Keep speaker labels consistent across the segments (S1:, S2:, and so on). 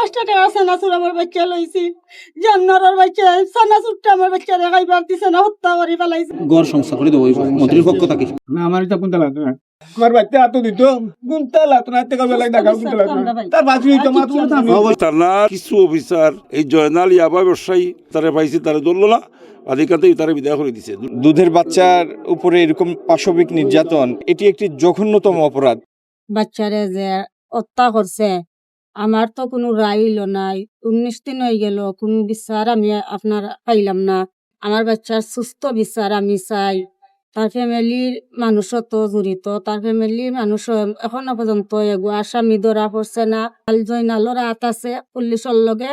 S1: 5টা টাকা সানাসুর আমার বাচ্চা লইছি, জান্নারের বাচ্চা সানাসুরটা আমার বাচ্চা খাইবার দিছে না, হত্যা করে ফেলাইছে।
S2: গড় সংস্থা করে দেবো মন্ত্রীর পক্ষ থাকি
S3: না আমার এটা কোনটা লাগতো না, আমার বাচ্চা এত দিত কোনটা লাগতো না, থেকে বেলায় দেখা কোনটা লাগতো না, তার বাঁচি তো মাত্র
S4: থানা কিছু অফিসার এই জয়নাল ইয়াবা ব্যবসায়ী তারা পাইছে, তারা ধরলো না, আধিকারিক তারা বিদায় করে দিছে।
S5: দুধের বাচ্চার উপরে এরকম পাশবিক নির্যাতন এটি একটি জঘন্যতম অপরাধ।
S1: বাচ্চারে যে হত্যা করছে, আমার তো কোনো রাইল নাই, 19 দিন হয়ে গেল, কোনো বিচার আমি আপনার পাইলাম না। আমার বাচ্চার সুস্থ বিচার আমি চাই। তার ফ্যামিলির মানুষও তো জড়িত, তার ফ্যামিলির মানুষ এখনো পর্যন্ত এগো আসামি ধরা পড়ছে না। জয়নালর হাত আছে পুলিশের লগে,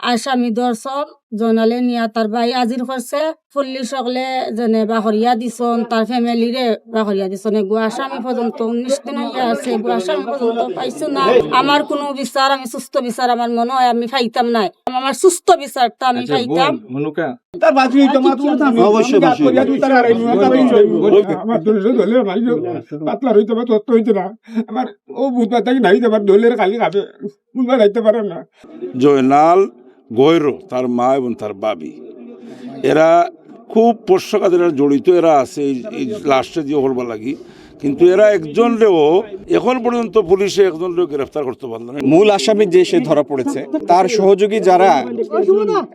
S1: আসামি ধরছন, জয়নালে নিয়া তার ভাই হাজির করছে, পুলিশ সকলে যেনে বাহরিয়া দিছন, তার ফ্যামিলিরে বাহরিয়া দিছন। এগো আসামি পর্যন্ত 19 দিন হয়ে আছে, এগো আসামি পর্যন্ত পাইছো না। আমার কোনো বিচার, আমি সুস্থ বিচার আমার মনে হয় আমি পাইতাম না, আমার সুস্থ বিচারটা আমি পাইতাম।
S3: তার বাঁচি তো মাত্র
S4: অবশ্যই
S3: আমার দলের দলে পাতলা হইতে পারে, তত্ত্ব হইতে না, আমার ও ভূত পাতা কি নাই, আমার দলের খালি খাবে বুঝবা যাইতে পারে না।
S4: জয়নাল গৈর তার মা এবং তার বাবি এরা খুব পোষ্যকাদের জড়িত, এরা আছে এই লাস্টে দিয়ে হলবা লাগি, কিন্তু এরা একজনরেও এখন পর্যন্ত পুলিশে একজনরেও গ্রেফতার করতে পারল না।
S5: মূল আসামি যে সে ধরা পড়েছে, তার সহযোগী যারা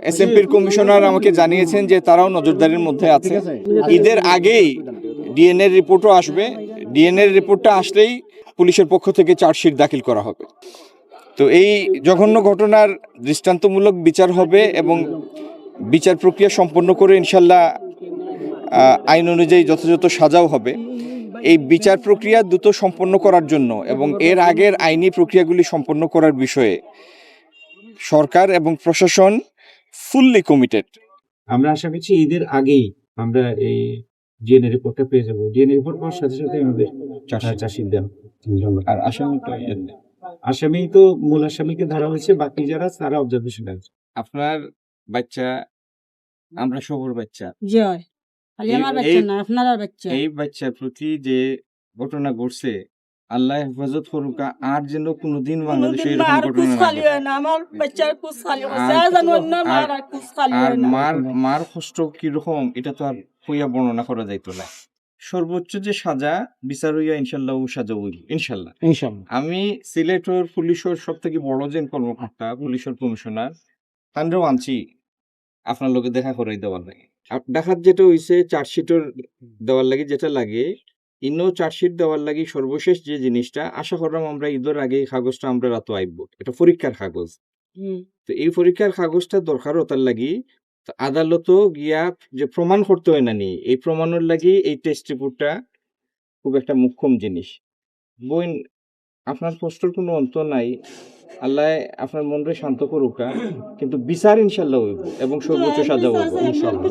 S5: এসএমপির কমিশনার আমাকে জানিয়েছেন যে তারাও নজরদারির মধ্যে আছে। ঈদের আগেই ডিএনএ রিপোর্টও আসবে, ডিএনএ রিপোর্টটা আসলেই পুলিশের পক্ষ থেকে চার্জশিট দাখিল করা হবে। তো এই জঘন্য ঘটনার দৃষ্টান্তমূলক বিচার হবে এবং বিচার প্রক্রিয়া সম্পন্ন করে ইনশাল্লাহ আইন অনুযায়ী যথাযথ সাজাও হবে। এই বিচার প্রক্রিয়া দ্রুত সম্পন্ন করার জন্য এবং এর আগের আইনি প্রক্রিয়াগুলি সম্পন্ন করার বিষয়ে সরকার এবং প্রশাসন ফুললি কমিটেড।
S6: আমরা আশা করছি ঈদের আগেই আমরা এই ডিএনএ রিপোর্টটা পেয়ে যাবো। ডিএনএ রিপোর্ট পাওয়ার সাথে সাথে আমাদের চাষির দেন। আর আসামি তো মূল আসামিকে ধরা হয়েছে, বাকি যারা তারা অবজারভেশনে আছে।
S2: আপনার বাচ্চা, আমরা সবর বাচ্চা,
S1: জয় খালি আমার বাচ্চা না, আপনার বাচ্চা।
S2: এই বাচ্চার প্রতি যে ঘটনা ঘটছে, আল্লাহ হেফাজত করুক, আর যেন কোনোদিন বাংলাদেশে এরকম ঘটনা না ঘটে।
S1: আমার বাচ্চার কুছ খালি হইছে, আর জানো না মার কুছ খালি
S2: আর
S1: হয় না।
S2: মার কষ্ট কিরকম এটা তো আর কইয়া বর্ণনা করা যাইতো না। সর্বোচ্চ যে সাজা বিচার হইয়া ইনশাল্লাহ ও সাজা হইল ইনশাল্লাহ। আমি সিলেটের পুলিশের সব থেকে বড় যে কর্মকর্তা, পুলিশের কমিশনার, তান্ডাও আনছি আপনার লোকে দেখা করাই দেওয়ার লাগে। দেখার যেটা হইছে চার্জশিটের দেওয়ার লাগে, যেটা লাগে ইনো চার্জশিট দেওয়ার লাগে সর্বশেষ যে জিনিসটা আশা করলাম আমরা ঈদের আগে কাগজটা আমরা রাতো আইব, এটা পরীক্ষার কাগজ। তো এই পরীক্ষার কাগজটা দরকার ওটার লাগি আদালতও গিয়া যে প্রমাণ করতে হয় না নি, এই প্রমাণের লাগি এই টেস্ট রিপোর্টটা খুব একটা মুখ্যম জিনিস। বোন আপনার কষ্টের কোনো অন্ত নাই, আল্লাহ আপনার মনরে শান্ত করুক, কিন্তু বিচার ইনশাল্লাহ হইব এবং সর্বোচ্চ সাজা হইব ইনশাল্লাহ।